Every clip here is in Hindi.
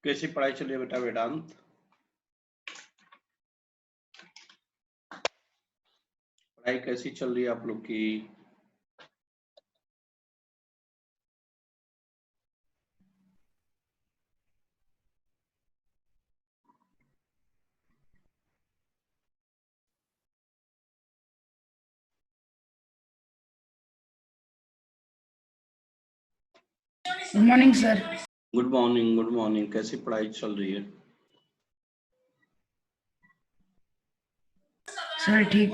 कैसी पढ़ाई चल रही है बेटा वेदांत? पढ़ाई कैसी चल रही है आप लोग की? Good morning sir. Good morning, good morning. कैसी पढ़ाई चल रही है? सर ठीक।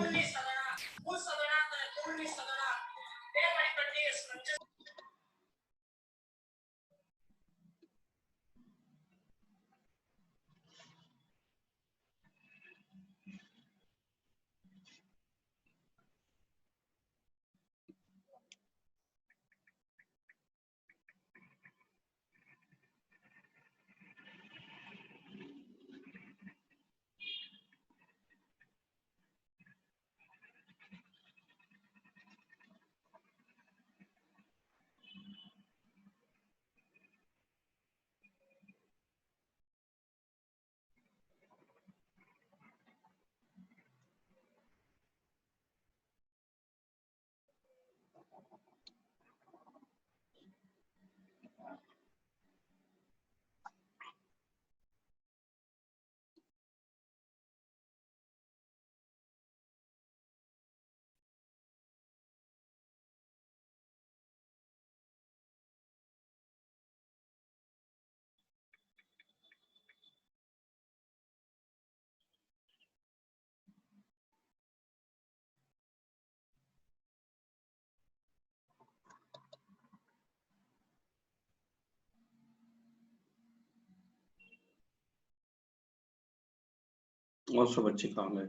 और सब अच्छे काम है।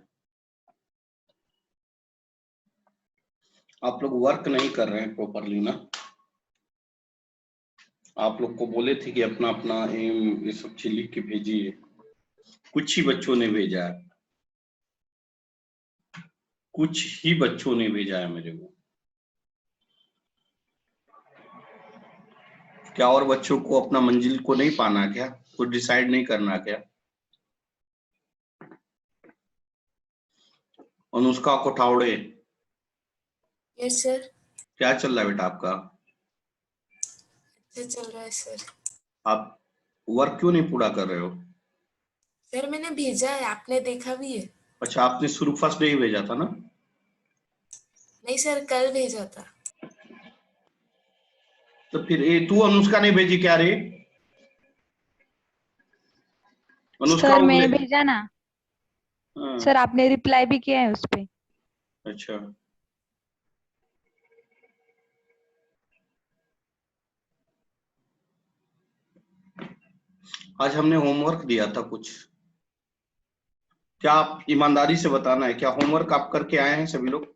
आप लोग वर्क नहीं कर रहे हैं प्रॉपरली ना? आप लोग को बोले थे कि अपना अपना एम ये सब चीज लिख के भेजिए। कुछ ही बच्चों ने भेजा है, कुछ ही बच्चों ने भेजा है मेरे को। क्या और बच्चों को अपना मंजिल को नहीं पाना क्या? कुछ डिसाइड नहीं करना क्या? Anushka Kothawade, yes sir. क्या चल रहा है बेटा आपका? अच्छा चल रहा है सर। आप वर्क क्यों नहीं पूरा कर रहे हो? सर मैंने भेजा है, आपने देखा भी है। अच्छा, आपने शुरू फर्स्ट डे ही भेजा था ना? नहीं सर, कल भेजा था। तो फिर ये तू अनुष्का ने भेजी क्या रे? अनुष्का सर उंगले। मैंने भेजा ना। हाँ, सर आपने रिप्लाई भी किया है उस पे। अच्छा। आज हमने होमवर्क दिया था कुछ। क्या आप ईमानदारी से बताना है, क्या होमवर्क आप करके आए हैं सभी लोग?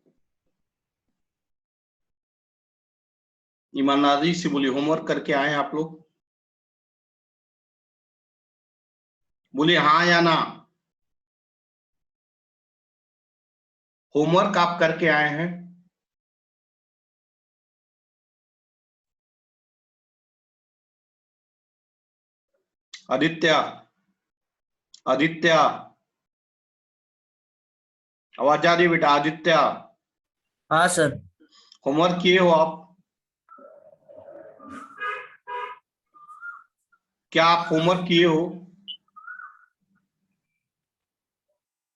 ईमानदारी से बोलिए, होमवर्क करके आए हैं आप लोग? बोलिए हाँ या ना। होमवर्क आप करके आए हैं? आदित्य, आदित्य, आवाज आ रही है बेटा? आदित्य, हाँ सर। होमवर्क किए हो आप? क्या आप होमवर्क किए हो?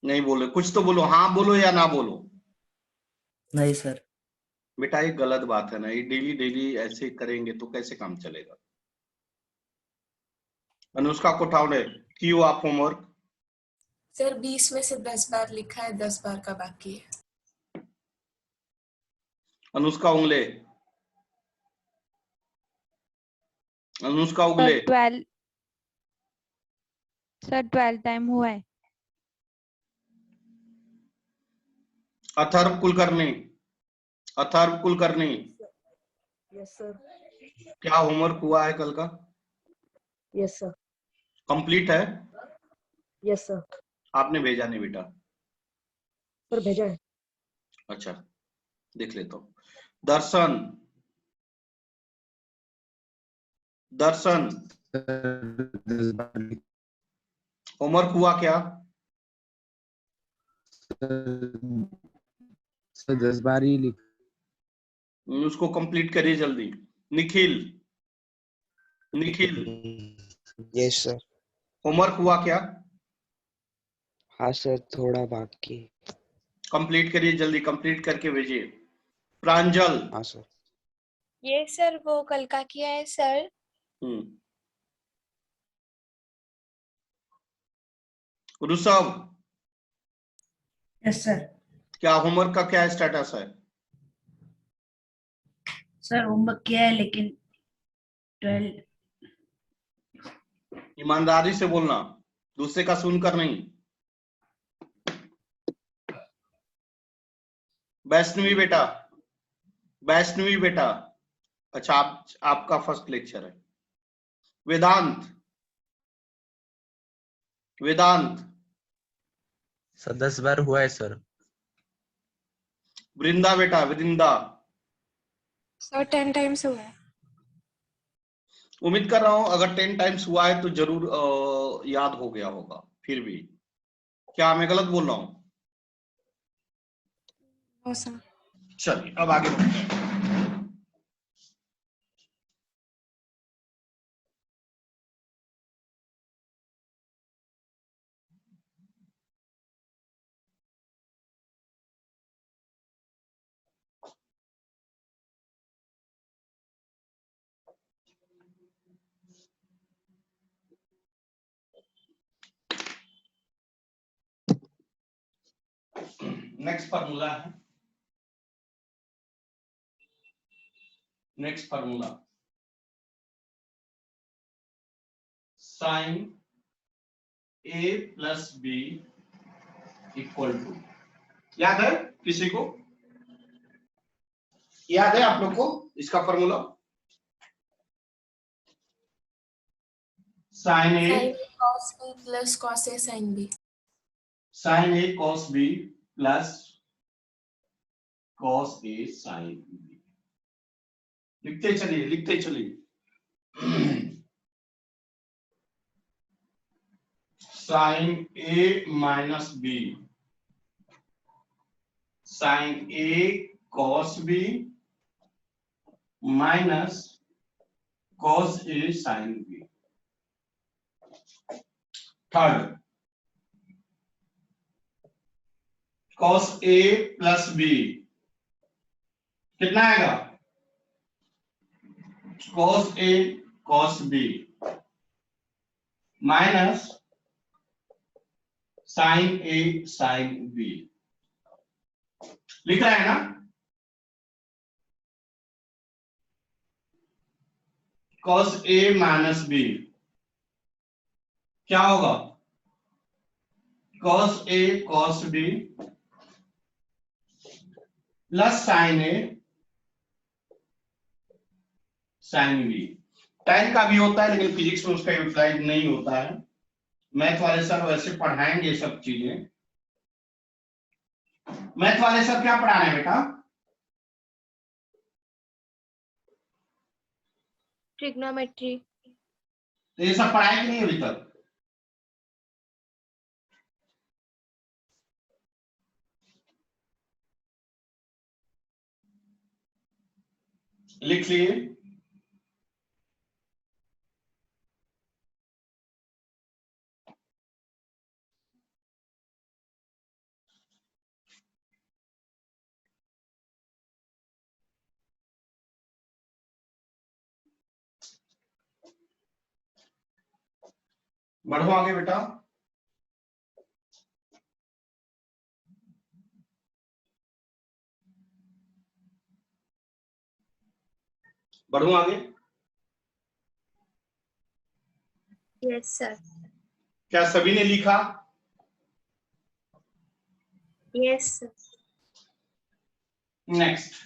नहीं बोले, कुछ तो बोलो, हाँ बोलो या ना बोलो। नहीं सर। बेटा ये गलत बात है ना, ये डेली डेली ऐसे करेंगे तो कैसे काम चलेगा? अनुष्का कोठावड़े, की हो आप होमवर्क? सर 20 में से 10 बार लिखा है, 10 बार का बाकी है। अनुष्का उंगले, अनुष्का उंगले। सर 12 टाइम हुआ है। Atharva Kulkarni, Atharva Kulkarni, yes sir. क्या होमवर्क हुआ है कल का? Yes sir. कंप्लीट है? Yes sir. आपने भेजा नहीं बेटा? सर भेजा है। अच्छा, देख लेता हूँ। दर्शन, दर्शन, होमवर्क हुआ क्या? सर 10 बार ही लिख। उसको कंप्लीट करिए जल्दी। Nikhil, Nikhil yes sir. Homework हुआ क्या? हाँ सर, थोड़ा बाकी। कंप्लीट करिए जल्दी, कंप्लीट करके भेजिए। प्रांजल। हाँ सर। ये सर वो कल का किया है सर। Rishabh, yes sir. क्या होमवर्क का क्या स्टेटस है? सर होमवर्क किया है लेकिन 12 ईमानदारी से बोलना, दूसरे का सुनकर नहीं। वैष्णवी बेटा, वैष्णवी बेटा, अच्छा आपका फर्स्ट लेक्चर है। वेदांत, वेदांत। सर 10 बार हुआ है सर। वृंदा बेटा, वृंदा। सर 10 टाइम्स हुआ है। उम्मीद कर रहा हूं अगर 10 टाइम्स हुआ है तो जरूर याद हो गया होगा। फिर भी क्या मैं गलत बोल रहा हूं? No sir. चलिए अब आगे बढ़ते हैं। नेक्स्ट फार्मूला है, next formula sine A plus B equal to, याद है किसी को? याद है आप लोग को इसका formula? Sine A cos B plus cos A sine B. Sign A cos B plus cos A sine B. लिखते चलिए, लिखते चलिए। Sign A minus B, sign A cos B minus cos A sine B. Third, cos A plus B कितना आएगा? Cos A cos B minus sign A sine B. लिख रहा है ना? कॉस ए माइनस बी क्या होगा? Cos A cos B plus sign A sine B. tan का भी होता है लेकिन फिजिक्स में उसका यूटिलाइज नहीं होता है। मैथ वाले सर वैसे पढ़ाएंगे सब चीजें। मैथ वाले सर क्या पढ़ा रहे हैं बेटा? ट्रिग्नोमेट्री। तो ये सब पढ़ाए कि नहीं अभी तक? लिख लिए। बढ़ो आगे बेटा। बढ़ो आगे। Yes sir. क्या सभी ने लिखा? Yes sir. Next,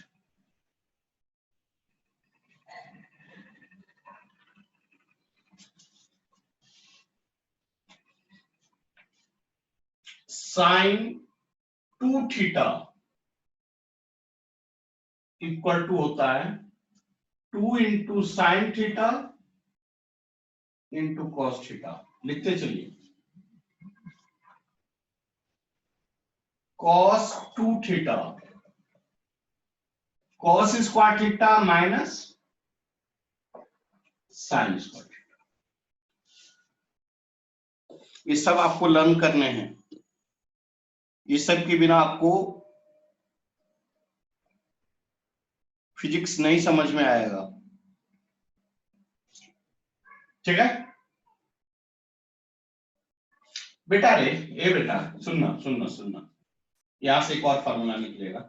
sine 2 theta equal to होता है 2 into sine theta into cos theta, लिखते चलिए। Cos 2 theta, cos square theta minus sine square theta. ये सब आपको लर्न करने हैं, ये सब के बिना आपको फिजिक्स नहीं समझ में आएगा, ठीक है बेटा? रे ए बेटा, सुनना सुनना सुनना, यहां से एक और फॉर्मूला निकलेगा।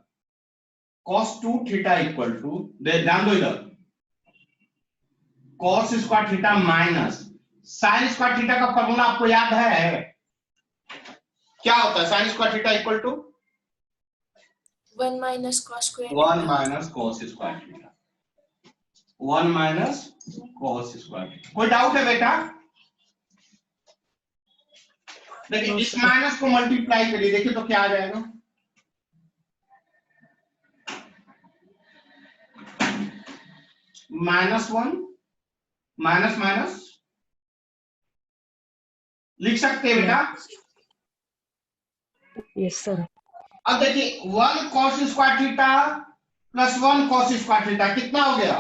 cos 2 थीटा इक्वल टू, ध्यान दो इधर, cos square theta minus sine square theta का फॉर्मूला आपको याद है? क्या होता है sine square theta equal to 1 minus cos square 1 minus cos square theta, 1 minus cos square theta. कोई डाउट है बेटा? देखिए इस माइनस को मल्टीप्लाई करिए, देखिए तो क्या आ जाएगा, -1 माइनस माइनस, लिख सकते हैं बेटा? Yes sir. अब देखिए 1 cos square theta plus 1 cos square theta कितना हो गया?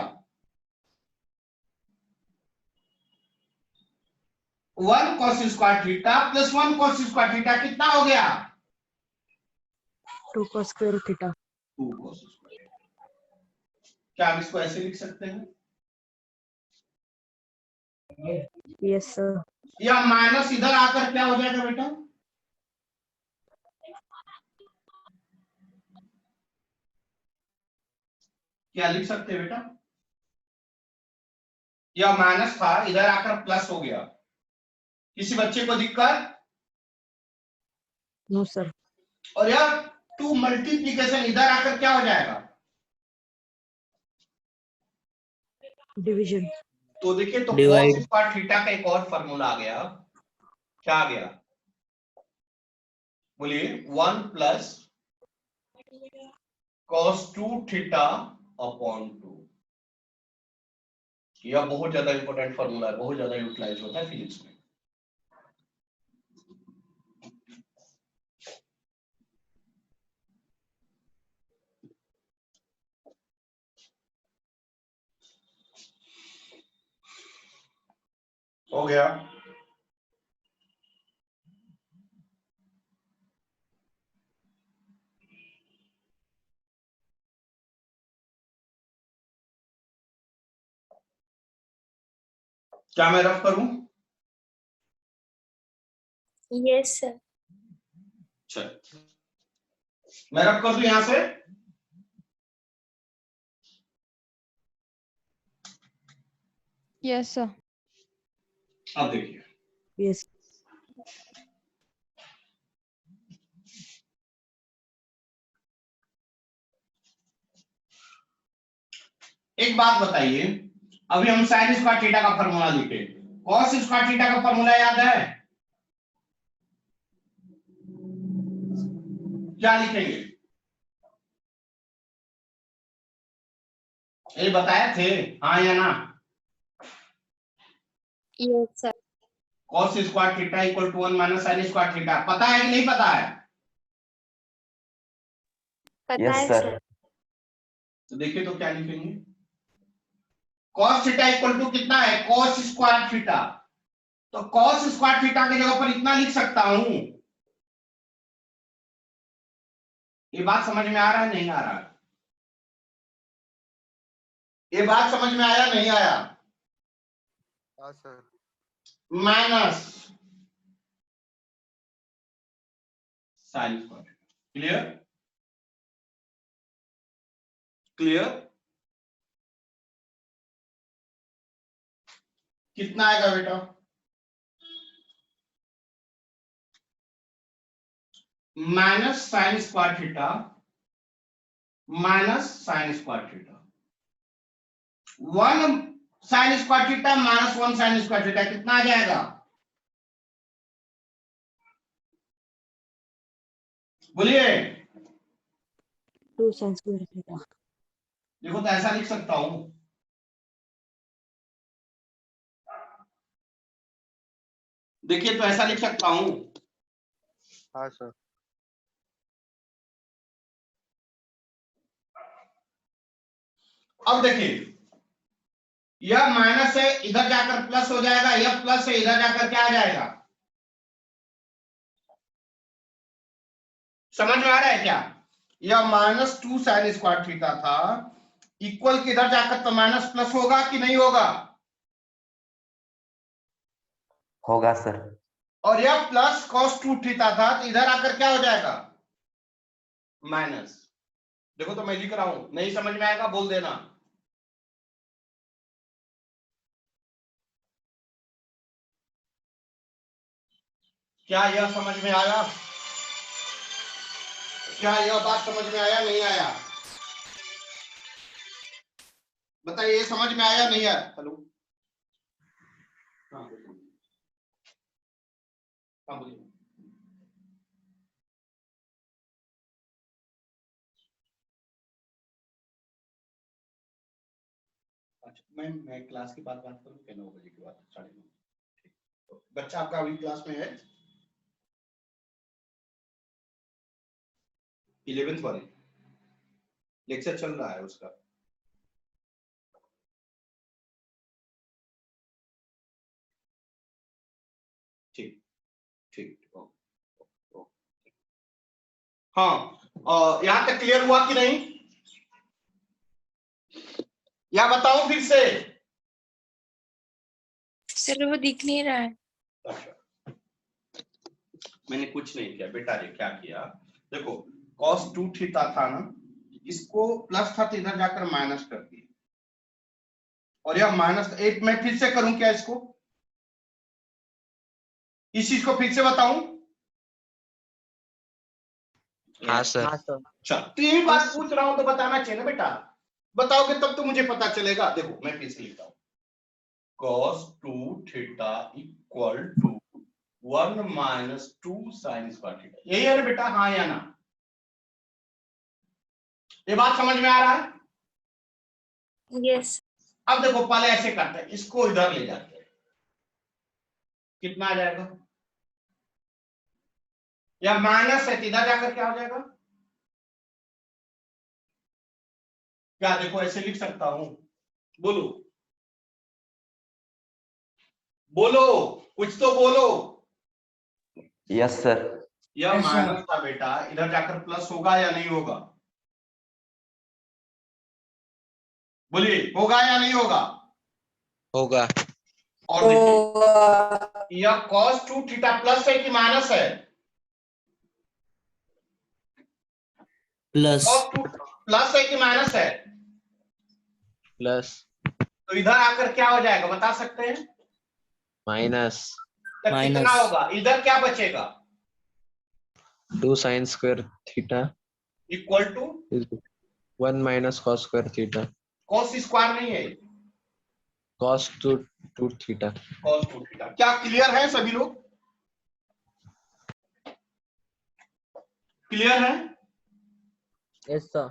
1 cos square theta plus 1 cos square theta कितना हो गया? 2 cos square theta. 2 cos square theta. क्या आप इसको ऐसे लिख सकते हैं? Yes sir. या माइनस इधर आकर क्या हो जाएगा बेटा? क्या लिख सकते हैं बेटा? या माइनस था, इधर आकर प्लस हो गया, किसी बच्चे को दिक्कत? No sir. और यार 2 मल्टीप्लीकेशन इधर आकर क्या हो जाएगा? डिवीजन। तो देखिए तो Divide. cos स्क्वायर थीटा का एक और फॉर्मूला आ गया। क्या आ गया? बोलिए 1 प्लस cos 2 थीटा अपॉन 2। यह बहुत ज्यादा इंपॉर्टेंट फॉर्मूला है, बहुत ज्यादा यूटिलाइज होता है फिजिक्स में। हो गया? क्या मैं रफ करूं? Yes sir. चल मैं रफ कर दूं यहां से। Yes, sir. अब देखिए यस। एक बात बताइए, अभी हम साइन स्क्वायर थीटा का फॉर्मूला लिखे, कॉस स्क्वायर थीटा का फॉर्मूला याद है? क्या लिखेंगे? ये बताए थे हाँ या ना? Yes sir. Cos square theta equal to 1 minus sine square theta, पता है कि नहीं पता है? पता है सर। तो देखिए तो क्या लिखेंगे, cos थीटा इक्वल टू कितना है? cos square theta. तो cos स्क्वायर थीटा की जगह पर इतना लिख सकता हूं। ये बात समझ में आ रहा है नहीं आ रहा है? ये बात समझ में आया नहीं आया? हाँ sir. Minus sine square, clear? Clear? कितना आएगा बेटा? Minus sine square theta minus sine square theta, 1 sign square theta minus 1 sign square theta कितना आ जाएगा? बोलिए। 2 sin स्क्वायर थीटा। देखो तो ऐसा लिख सकता हूं, देखिए तो ऐसा लिख सकता हूं, हाँ सर। अब देखिए यह माइनस है, इधर जाकर प्लस हो जाएगा, यह प्लस है, इधर जाकर क्या आ जाएगा, समझ में आ रहा है क्या? यह -2 sin स्क्वायर थीटा था, इक्वल के इधर जाकर तो माइनस प्लस होगा कि नहीं होगा? होगा सर। और यह प्लस cos 2 थीटा था, तो इधर आकर क्या हो जाएगा, माइनस। देखो तो मैं लिख रहा हूं, नहीं समझ में आएगा बोल देना। क्या यह समझ में आया? क्या यह बात समझ में आया नहीं आया? बताइए, समझ में आया नहीं आया? हेलो, हाँ बोलिए। हाँ बोलिए। अच्छा, मैं क्लास की बात करूं क्या? 9 बजे के बाद, 9:30। ठीक, तो बच्चा आपका अभी क्लास में है 11th वाले, लेक्चर चल रहा है उसका। ठीक ठीक, हाँ, यहां तक क्लियर हुआ कि नहीं? या बताऊं फिर से? सर वो दिख नहीं रहा है। अच्छा, मैंने कुछ नहीं किया बेटा, ये क्या किया, देखो cos 2 थीटा था ना, इसको प्लस था तो इधर जाकर माइनस कर दिया, और यह माइनस एक, मैं फिर से करूं क्या इसको, इस चीज को फिर से बताऊं? हाँ सर। अच्छा, तो यही बात पूछ रहा हूं तो बताना चाहिए ना बेटा, बताओगे तब तो मुझे पता चलेगा। देखो मैं फिर से लिखता हूं, cos 2 theta equal to 1 - 2 sin square theta, यही है ना बेटा? हाँ या ना? ये बात समझ में आ रहा है? यस। अब देखो पहले ऐसे करते हैं, इसको इधर ले जाते हैं, कितना आ जाएगा, या माइनस है तो इधर जाकर क्या हो जाएगा, क्या देखो ऐसे लिख सकता हूं? बोलो बोलो, कुछ तो बोलो। Yes sir. यह Yes, sir. माइनस था बेटा, इधर जाकर प्लस होगा या नहीं होगा? बोलिए, होगा या नहीं होगा? होगा। और देखिए यह cos 2 थीटा प्लस है कि माइनस है? प्लस। cos 2 प्लस है कि माइनस है? प्लस। तो इधर आकर क्या हो जाएगा बता सकते हैं? माइनस। तो माइनस। कितना होगा, इधर क्या बचेगा? 2 sin square theta equal to 1 - cos square theta. cos square नहीं है, cos 2 थीटा। cos 2 theta. क्या क्लियर है सभी लोग? क्लियर है? Yes sir.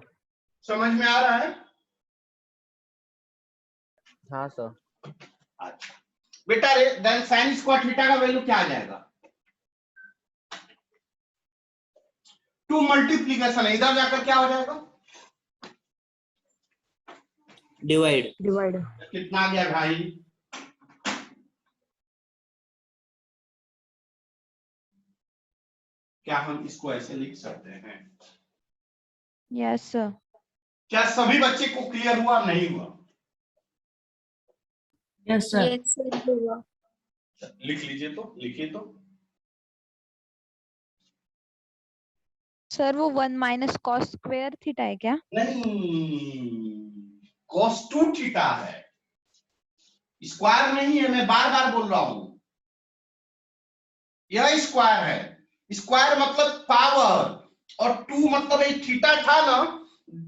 समझ में आ रहा है? हाँ सर। अच्छा बेटा, देन sin स्क्वायर थीटा का वैल्यू क्या आ जाएगा? 2 मल्टीप्लीकेशन है, इधर जाकर क्या हो जाएगा? डिवाइड। डिवाइड। कितना आ गया भाई? क्या हम इसको ऐसे लिख सकते हैं? Yes sir. क्या सभी बच्चे को क्लियर हुआ नहीं हुआ? Yes, sir. यस सर हुआ। लिख लीजिए तो, लिखिए तो। सर वो 1 माइनस कॉस स्क्वायर थीटा है क्या? नहीं, cos 2 थीटा है, स्क्वायर नहीं है, मैं बार बार बोल रहा हूं, यह स्क्वायर है। स्क्वायर मतलब पावर, और 2 मतलब ये थीटा था ना,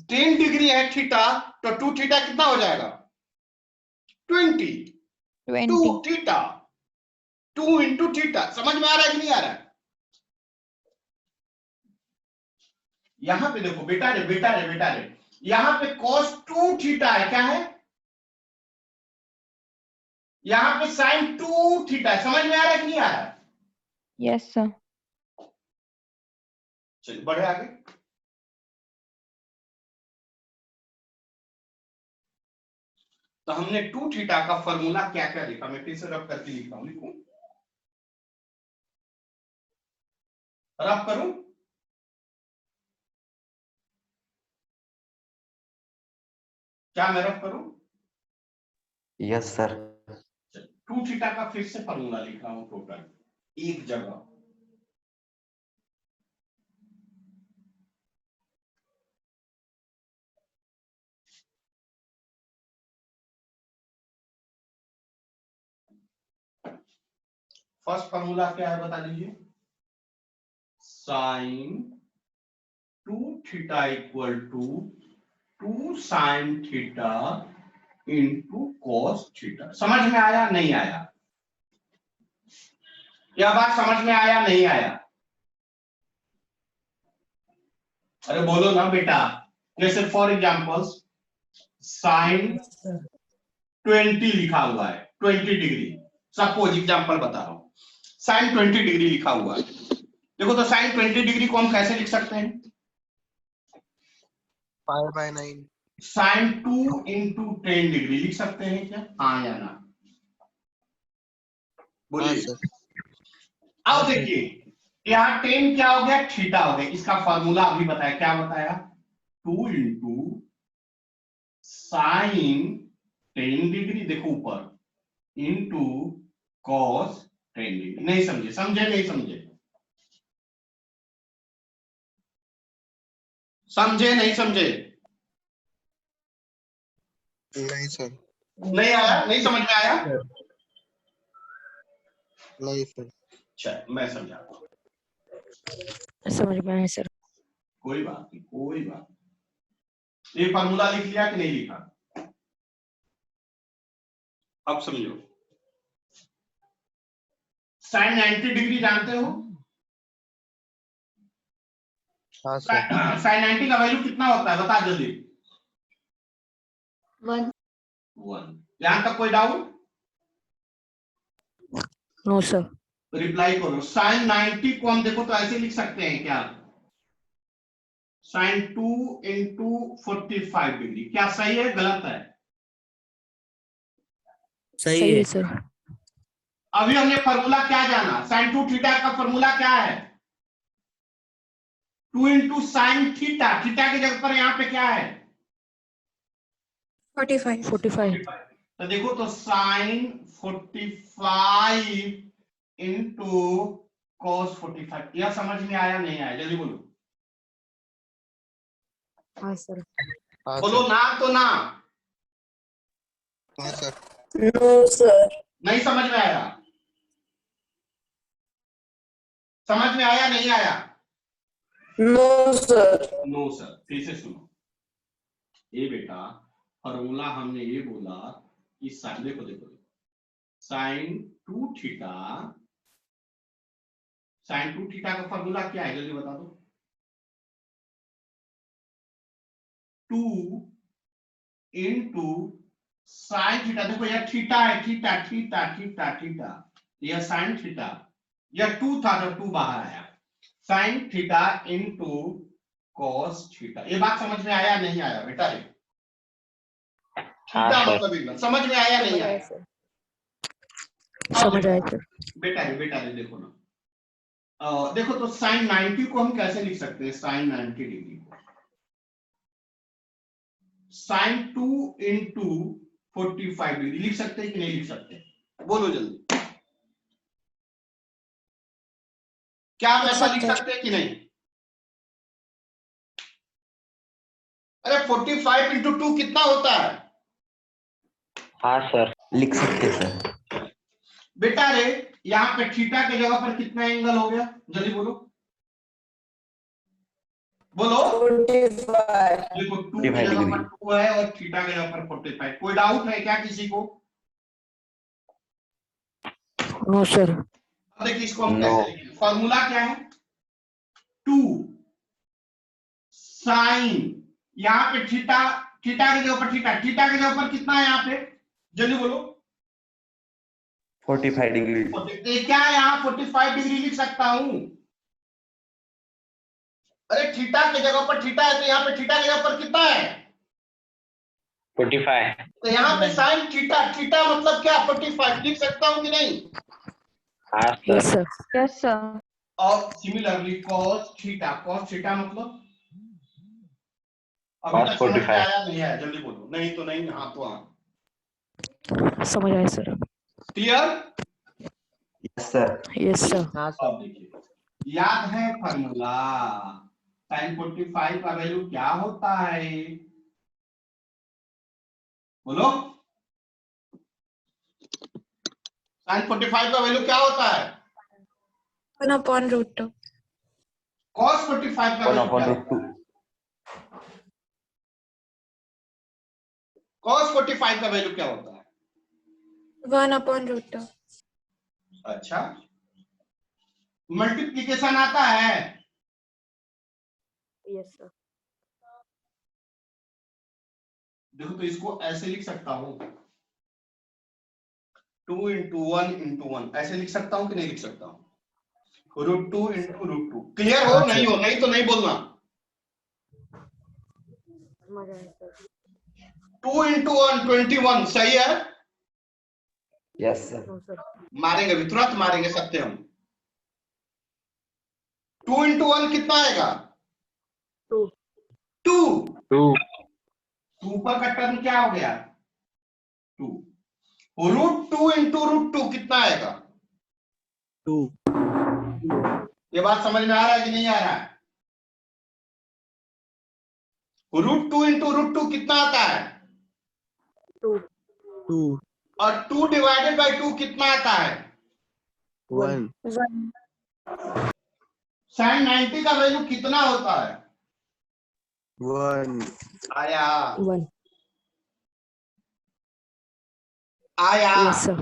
10 डिग्री है थीटा, तो 2 थीटा कितना हो जाएगा? 20। 2 थीटा, 2 इंटू थीटा। समझ में आ रहा है कि नहीं आ रहा है? यहां पे देखो बेटा रे, बेटा रे, बेटा रे, यहां पे cos 2 थीटा है, क्या है? यहां पे sin 2 थीटा है। समझ में आ रहा है कि नहीं आ रहा है? Yes, sir. चलिए बढ़े आगे। तो हमने 2 थीटा का फॉर्मूला क्या क्या लिखा, मैं फिर से रब करके लिखता हूं, लिखूं रब करूं? क्या मैं रब करूं? Yes sir. 2 थीटा का फिर से फॉर्मूला लिख रहा हूं टोटल एक जगह। फर्स्ट फॉर्मूला क्या है बता दीजिए। Sine 2 theta equal to 2 sine theta into cos theta. समझ में आया नहीं आया? यह बात समझ में आया नहीं आया? अरे बोलो ना बेटा। जैसे फॉर एग्जांपल साइन 20 लिखा हुआ है, 20 डिग्री, सपोज एग्जांपल बता रहा हूं, साइन 20 डिग्री लिखा हुआ है। देखो तो साइन 20 डिग्री को हम कैसे लिख सकते हैं? 5/9। साइन 2 इंटू 10 डिग्री लिख सकते हैं क्या? हाँ या ना? बोलिए। अब देखिए यहाँ 10 क्या हो गया? थीटा हो गया। इसका फॉर्मूला अभी बताया, क्या बताया? 2 इंटू साइन 10 डिग्री, देखो ऊपर, इंटू कॉस 10 डिग्री। नहीं समझे? समझे नहीं समझे? समझे नहीं समझे? नहीं सर। नहीं आया? नहीं समझ में आया? नहीं सर। अच्छा मैं समझाता हूं। समझ में आया सर। कोई बात नहीं, कोई बात नहीं। ये फॉर्मूला लिख लिया कि नहीं लिखा? अब समझो। साइन 90 डिग्री जानते हो? हाँ सर। साइन 90 का वैल्यू कितना होता है बता जल्दी। 1। 1। यहां तक कोई डाउट? No sir. रिप्लाई करो। साइन 90 को हम देखो तो ऐसे लिख सकते हैं क्या? Sine 2 into 45 degree. क्या सही है गलत है? सही है। सर। अभी हमने फॉर्मूला क्या जाना? साइन 2 थीटा का फॉर्मूला क्या है? 2 इंटू साइन थीटा। थीटा की जगह पर यहाँ पे क्या है? 45। 45। तो देखो तो साइन 45 इंटू कॉस 45। यह समझ में आया नहीं आया? जल्दी बोलो। हाँ सर। हाँ बोलो सर। ना तो ना। हाँ सर। No sir. नहीं समझ में आया? समझ में आया नहीं आया? No sir. No sir. फिर से सुनो। ये बेटा फॉर्मूला हमने ये बोला कि साइन, देखो देखो देखो, साइन 2 थीटा, साइन 2 थीटा का फॉर्मूला क्या है जल्दी बता दो। 2 इंटू साइन थीटा। देखो यह थीटा है, थीटा थीटा थीटा थीटा, यह साइन थीटा, यह 2 था जब 2 बाहर आया। Sign theta into cos theta. ये बात समझ में आया नहीं आया बेटा? रे थीटा मतलब इतना समझ में आया नहीं आया? समझ आया सर। बेटा रे देखो ना, देखो तो साइन 90 को हम कैसे लिख सकते हैं? साइन 90 डिग्री को साइन 2 इंटू 45 डिग्री लिख सकते हैं कि नहीं लिख सकते? बोलो जल्दी। क्या हम ऐसा लिख सकते हैं कि नहीं? अरे 45 इंटू 2 कितना होता है? हाँ सर, लिख सकते सर। बेटा रे यहाँ पे थीटा की जगह पर कितना एंगल हो गया? जल्दी बोलो बोलो। 45। देखो 2 की जगह पर 2 है और थीटा की जगह पर 45। कोई डाउट है क्या किसी को? No sir. अब देखिए इसको हम कैसे लिखेंगे? फॉर्मूला क्या है? 2 साइन, यहाँ पे थीटा, थीटा की जगह पर थीटा, थीटा की जगह पर कितना है यहाँ पे? जल्दी बोलो। 45 डिग्री। ये क्या है, यहाँ 45 डिग्री लिख सकता हूं। अरे थीटा की जगह पर थीटा है, तो यहाँ पे थीटा की जगह पर कितना है? 45। तो यहाँ पे साइन थीटा, थीटा मतलब क्या 45 लिख सकता हूँ कि नहीं? हाँ yes sir. Sir. Yes sir. और सिमिलरली cos थीटा, cos थीटा मतलब अभी Cos तक समझ में 45। आया नहीं है? जल्दी बोलो, नहीं तो नहीं, हाँ तो हाँ। समझ आया sir. Clear? Yes sir. Yes sir. हाँ अब सर। देखिए, याद है फॉर्मूला, sin 45 का वैल्यू क्या होता है? बोलो, sin 45 का वैल्यू क्या होता है? 1/√2। cos 45 का 1 वैल्यू upon क्या root होता 2। है? cos 45 का वैल्यू क्या होता है? 1/√2। अच्छा, मल्टीप्लीकेशन आता है? Yes sir. देखो तो इसको ऐसे लिख सकता हूं, 2 × 1 × 1 ऐसे लिख सकता हूं कि नहीं लिख सकता हूं? √2 × √2। क्लियर हो? हाँ नहीं सर। हो, नहीं तो नहीं बोलना। समझ आया सर। 2 × 1 21 सही है? Yes sir. No sir. मारेंगे भी, तुरंत मारेंगे सत्यम। 2 × 1 कितना आएगा? 2। 2। 2। ऊपर का टर्म क्या हो गया? 2। √2 × √2 कितना आएगा? 2। ये बात समझ में आ रहा है कि नहीं आ रहा है? √2 × √2 कितना आता है? 2। 2। और 2 / 2 कितना आता है? 1। 1। sin 90 का वैल्यू कितना होता है? 1। आया 1। आया। Yes sir.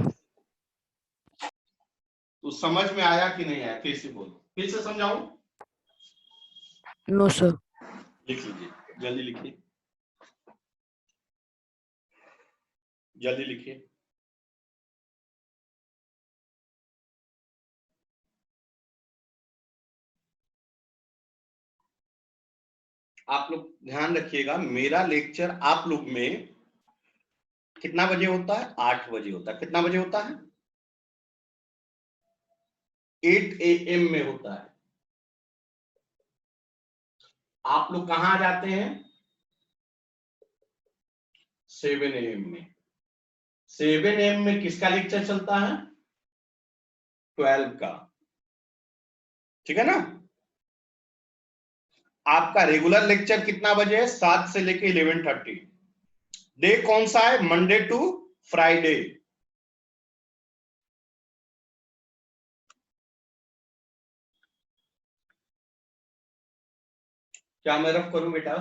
तो समझ में आया कि नहीं आया? फिर से बोलो, फिर से समझाऊं? No sir. लिख लीजिए, जल्दी लिखिए, जल्दी लिखिए। आप लोग ध्यान रखिएगा, मेरा लेक्चर आप लोग में कितना बजे होता है? 8 बजे होता है। कितना बजे होता है? 8 AM में होता है। आप लोग कहां जाते हैं? 7 AM में। 7 AM में किसका लेक्चर चलता है? 12 का। ठीक है ना? आपका रेगुलर लेक्चर कितना बजे है? 7 से लेके 11:30। डे कौन सा है? Monday to Friday. क्या मैं रफ करूं बेटा?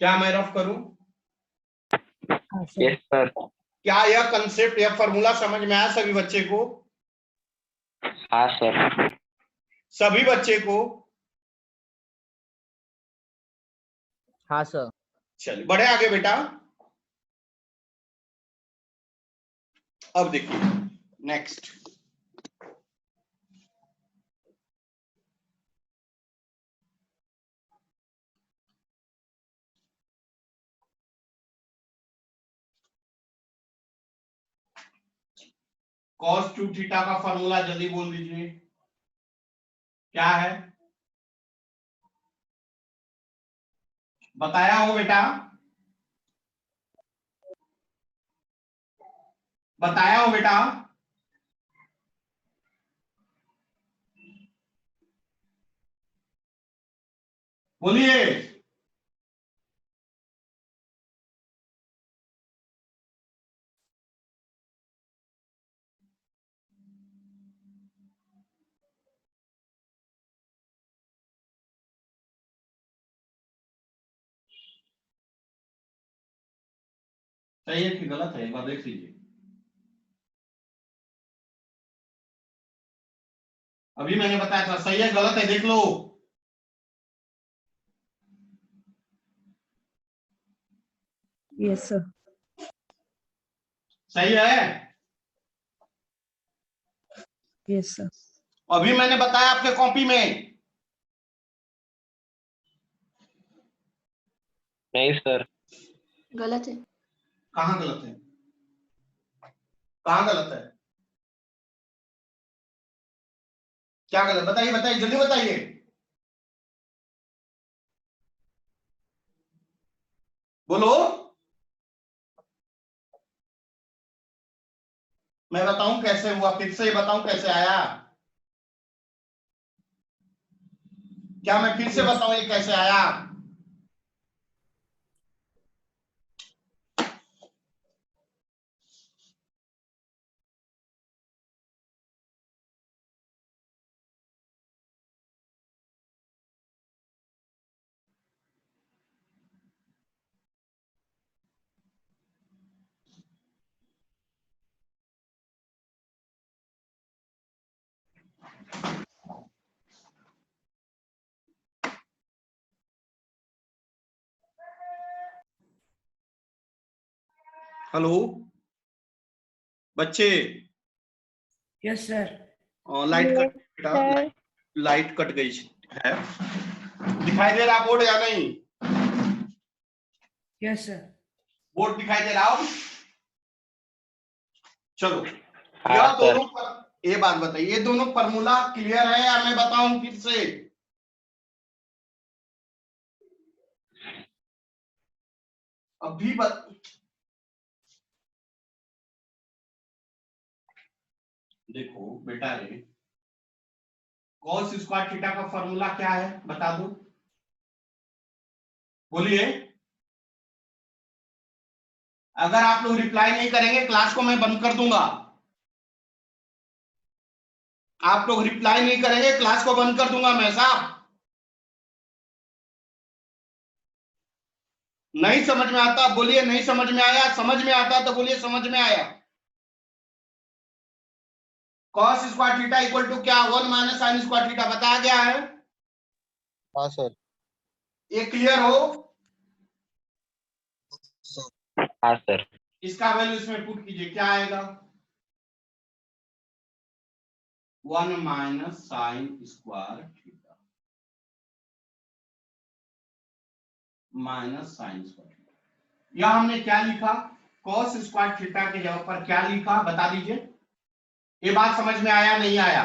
क्या मैं रफ करूं? हाँ सर। Yes sir. क्या यह कंसेप्ट, यह फॉर्मूला समझ में आया सभी बच्चे को? हाँ सर। सभी बच्चे को? हाँ सर। चलिए बढ़े आगे बेटा। अब देखिए नेक्स्ट, cos 2 थीटा का फॉर्मूला जल्दी बोल दीजिए, क्या है? बताया हो बेटा? बताया हो बेटा? बोलिए। सही है कि गलत है? एक बार देख लीजिए। अभी मैंने बताया था, सही है गलत है देख लो। Yes, sir. सही है? Yes, sir. अभी मैंने बताया आपके कॉपी में। नहीं सर। गलत है। कहाँ गलत है? कहाँ गलत है? क्या गलत? बताइए बताइए, जल्दी बताइए। बोलो। मैं बताऊं कैसे हुआ, फिर से बताऊं कैसे आया? क्या मैं फिर से बताऊं ये कैसे आया? हेलो बच्चे। Yes sir. लाइट कट बेटा, सर लाइट कट गई है। दिखाई दे रहा बोर्ड या नहीं? Yes sir. बोर्ड दिखाई दे रहा हो? चलो हाँ यह सर। दोनों ये बात बताइए, ये दोनों फॉर्मूला क्लियर है या मैं बताऊं फिर से? अभी देखो बेटा रे, कॉस स्क्वायर थीटा का फॉर्मूला क्या है बता दो, बोलिए। अगर आप लोग रिप्लाई नहीं करेंगे क्लास को मैं बंद कर दूंगा। आप लोग रिप्लाई नहीं करेंगे क्लास को बंद कर दूंगा मैं साहब। नहीं समझ में आता बोलिए नहीं समझ में आया, समझ में आता तो बोलिए समझ में आया। Cos square theta equal to क्या? 1 माइनस साइन स्क्वायर थीटा बताया गया है। हाँ सर। ये क्लियर हो? हाँ सर। इसका वैल्यू इसमें पुट कीजिए, क्या आएगा? 1 minus sine square theta minus sine square theta. यह हमने क्या लिखा? कॉस स्क्वायर थीटा के जगह पर क्या लिखा बता दीजिए। ये बात समझ में आया नहीं आया?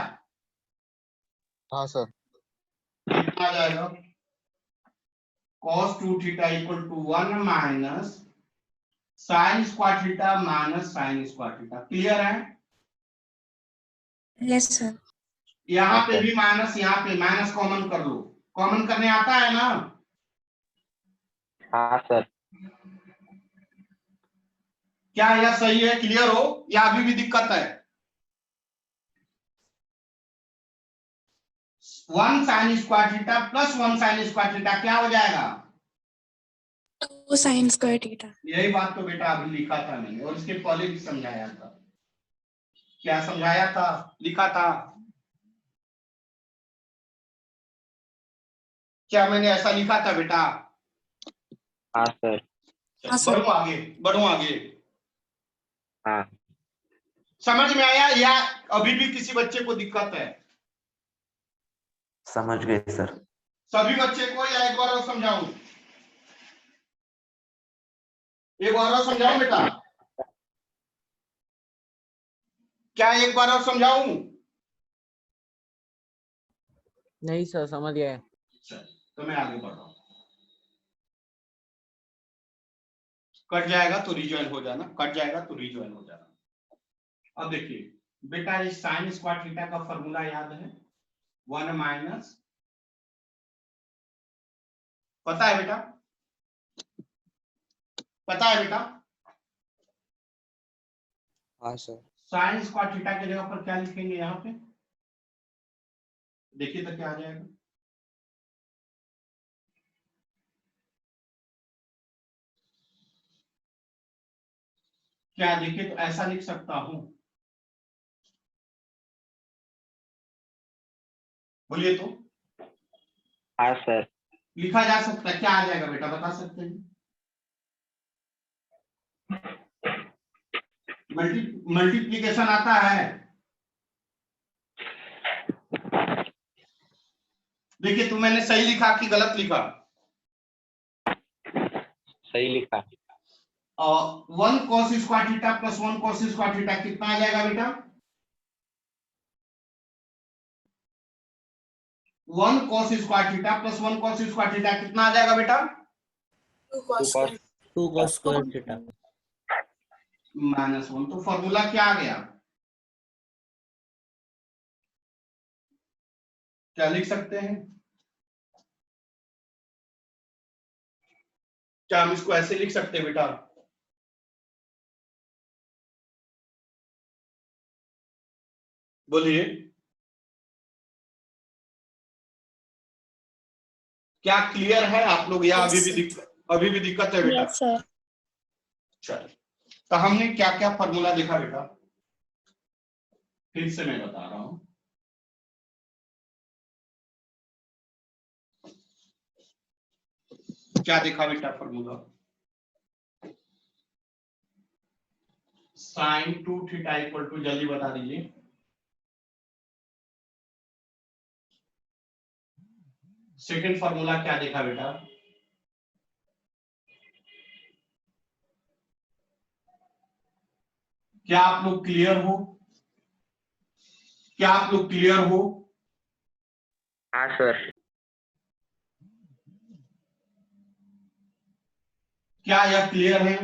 हाँ सर। कितना आ जाएगा? cos 2 theta equal to 1 minus sine square theta minus sine square theta. Clear है? Yes sir. यहाँ पे भी माइनस, यहाँ पे माइनस कॉमन कर लो। कॉमन करने आता है ना? हाँ सर। क्या यह सही है? क्लियर हो या अभी भी दिक्कत है? 1 sign square theta plus 1 sign square theta क्या हो जाएगा? 2 साइन स्क्वायर थीटा। यही बात तो बेटा अभी लिखा था मैंने, और इसके पहले भी समझाया था। क्या समझाया था? लिखा था क्या? मैंने ऐसा लिखा था बेटा? हाँ सर। हाँ सर। बढ़ो आगे, बढ़ो आगे। हाँ। समझ में आया या अभी भी किसी बच्चे को दिक्कत है? समझ गए सर। सभी बच्चे को या एक बार और समझाऊं? एक बार और समझाऊं बेटा? क्या एक बार और समझाऊं? नहीं सर, समझ गए। तो मैं आगे बढ़ रहा हूं। कट जाएगा तो रिज्वाइन हो जाना, कट जाएगा तो रिज्वाइन हो जाना। अब देखिए बेटा, इस साइन स्क्वायर थीटा का फॉर्मूला याद है? 1 माइनस, पता है बेटा? पता है बेटा? हाँ सर। साइन स्क्वायर थीटा की जगह पर क्या लिखेंगे यहाँ पे? देखिए तो क्या आ जाएगा? क्या देखिए तो ऐसा लिख सकता हूं? बोलिए तो। हाँ सर। लिखा जा सकता है, क्या आ जाएगा बेटा बता सकते हैं? मल्टीप्लीकेशन आता है? देखिए तो मैंने सही लिखा कि गलत लिखा? सही लिखा। और 1 cos square theta plus 1 cos square theta कितना आ जाएगा बेटा? 1 cos square theta plus 1 cos square theta कितना आ जाएगा बेटा? 2 cos cos- 2 cos square theta. -1। तो फॉर्मूला क्या आ गया? क्या लिख सकते हैं? क्या हम इसको ऐसे लिख सकते हैं बेटा? बोलिए, क्या क्लियर है आप लोग या अभी भी दिक्कत है बेटा? Yes, sir. चलो, तो हमने क्या क्या फॉर्मूला देखा बेटा? फिर से मैं बता रहा हूं। क्या देखा बेटा formula? sin 2 theta equal to, जल्दी बता दीजिए। सेकंड फॉर्मूला क्या देखा बेटा? क्या आप लोग क्लियर हो? क्या आप लोग क्लियर हो? हाँ सर। क्या यह क्लियर है?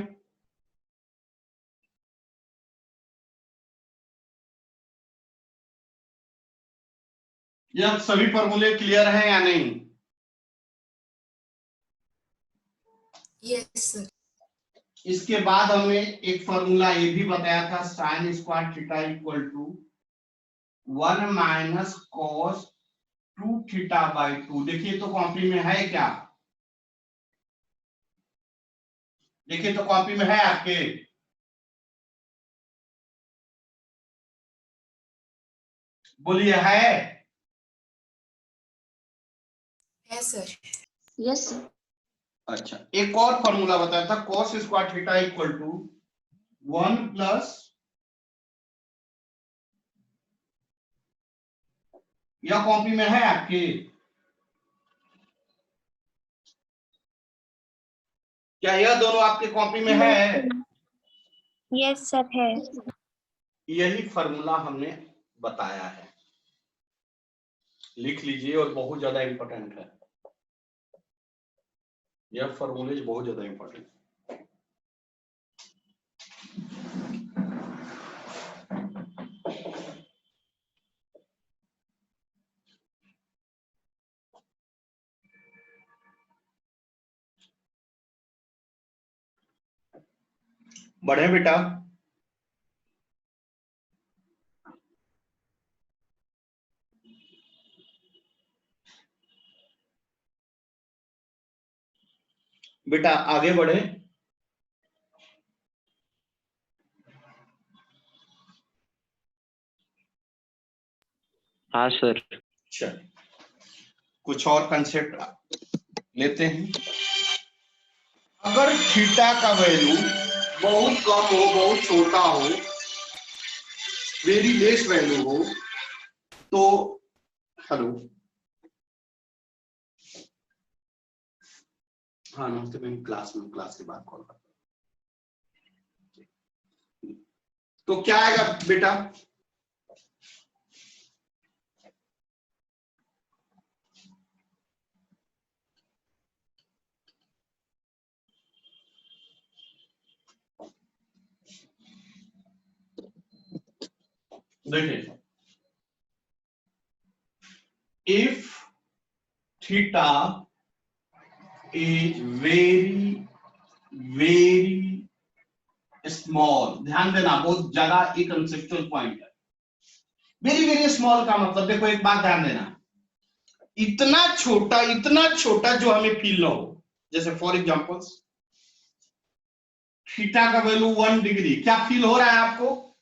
यह सभी फॉर्मूले क्लियर हैं या नहीं? Yes, sir. इसके बाद हमने एक फॉर्मूला ये भी बताया था, sine square theta equal to 1 minus cos 2 theta by 2। देखिए तो कॉपी में है क्या? देखिए तो कॉपी में है आपके? बोलिए, है? Yes, sir. Yes, sir. अच्छा, एक और फॉर्मूला बताया था, cos square theta equal to 1 plus, यह कॉपी में है आपके? क्या यह दोनों आपके कॉपी में है? Yes, sir. है। यही फॉर्मूला हमने बताया है, लिख लीजिए, और बहुत ज्यादा इंपॉर्टेंट है। यह फॉर्मूले बहुत ज्यादा इंपॉर्टेंट है। बढ़े बेटा? बेटा आगे बढ़े। हाँ सर। चल, कुछ और कंसेप्ट लेते हैं। अगर थीटा का वैल्यू बहुत कम हो, बहुत छोटा हो, वेरी लेस वैल्यू हो, तो हेलो, हाँ नमस्ते, मैं क्लास के बाद कॉल करता हूँ। तो क्या आएगा बेटा? देखिए, if theta is very small, ध्यान देना, बहुत ज्यादा एक कंसेप्चुअल पॉइंट है। वेरी स्मॉल का मतलब, देखो एक बात ध्यान देना, इतना छोटा जो हमें फील ना हो। जैसे फॉर एग्जांपल थीटा का वैल्यू 1 डिग्री, क्या फील हो रहा है आपको?